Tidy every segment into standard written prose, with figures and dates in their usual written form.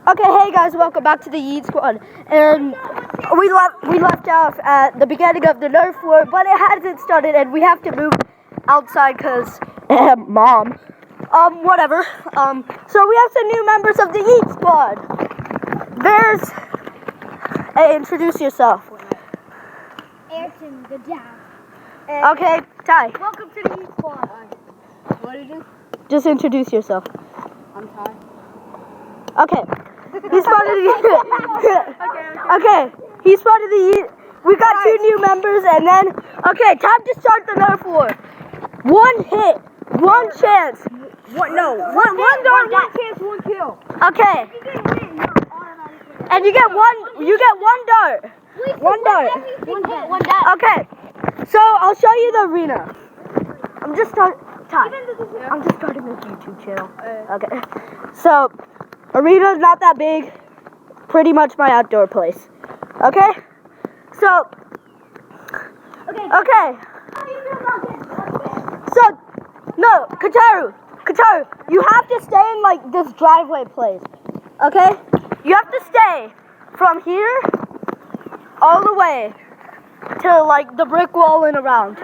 Okay, hey guys, welcome back to the Yeet Squad. And we left off at the beginning of the Nerf war, but it hasn't started, and we have to move outside because mom. Whatever. So we have some new members of the Yeet Squad. There's. Hey, introduce yourself. Ayrton, the dad. Okay, Ty. Welcome to the Yeet Squad. What did you do? Just introduce yourself. I'm Ty. Okay. He spotted the Okay. He spotted the We got two new members and then time to start the Nerf war. One hit, one chance. One dart, one chance, one kill. Okay. And you get one dart. One dart. One dart. Okay. So I'll show you the arena. I'm just starting this YouTube channel. Okay. So arena's not that big. Pretty much my outdoor place. Okay? So okay. So no, Kataru, you have to stay in like this driveway place. Okay? You have to stay from here all the way to like the brick wall and around.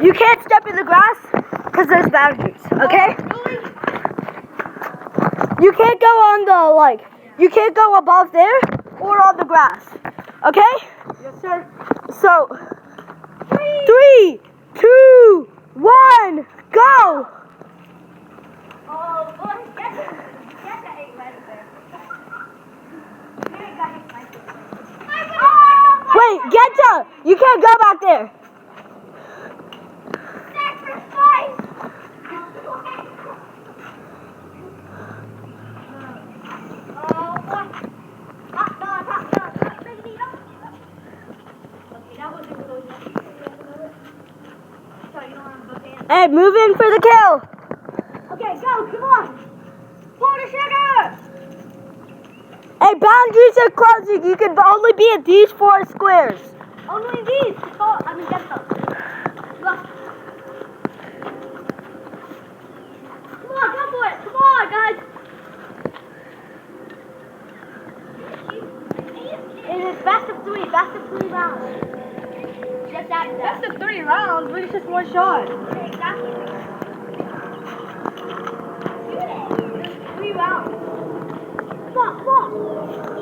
You can't step in the grass because there's boundaries, okay? You can't go on the you can't go above there or on the grass. Okay? Yes, sir. So 3, 2, 1, go! Oh, boy, get that 8 right there. Wait, Genta! You can't go back there. Sacrifice! Hey, move in for the kill. Okay, go, come on. Pull the trigger. Hey, boundaries are closing. You can only be at these 4 squares. Only these. Oh, I mean, get them. Look. Come on, go for it. Come on, guys. It is best of 3 rounds. Just that. Best of 3 rounds, but it's just one shot. Exactly. Shoot it. 3 rounds. Come on.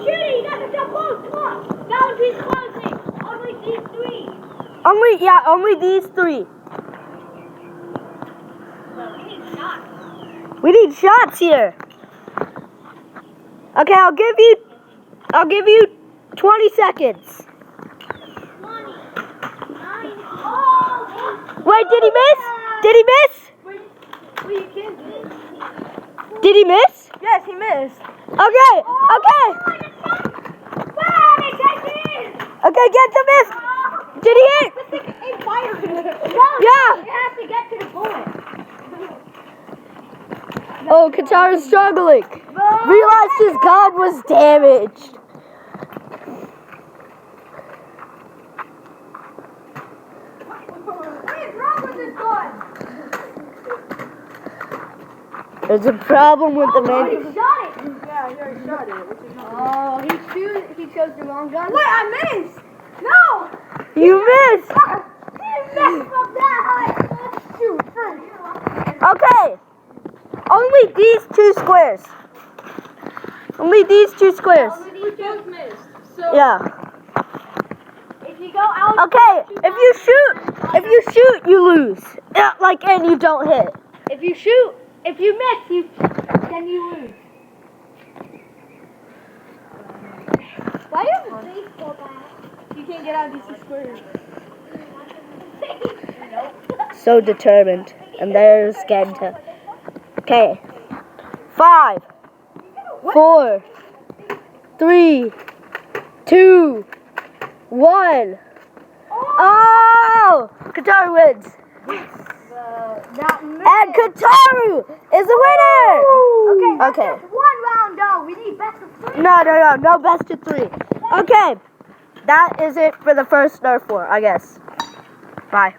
Shoot it. You got to jump close. Come on. Boundaries closing. Only these 3. Only these 3. We need shots. We need shots here. Okay, I'll give you 20 seconds. 20. 9. Oh! Wait, did he miss? Did he miss? Wait, you can't do it. Did he miss? Yes, he missed. Okay. Okay, get the miss. Did he hit? It fired. No, Yeah. it has to get to the bullet. Oh, Katara's struggling. Realized his gun was damaged. What is wrong with this gun? There's a problem with the He menu. shot it. Yeah, he already shot it. Oh, he chose the wrong gun. Wait, I missed! No! You missed. He messed up that high. Shoot first. Okay. Only these 2 squares. Only these 2 squares. We both missed. So Yeah. If you go out. Okay. If you shoot, you lose. Yeah, and you don't hit. If you miss, then you lose. Why do you have a baseball bat? you can't get out of these 2 squares. So determined. And there's Genta. Okay. 5, 4, 3, 2, 1. Oh! Kataru wins. And Kataru is the winner! Okay. Just 1 round though. We need best of 3. No best of 3. Okay. That is it for the first Nerf war, I guess. Bye.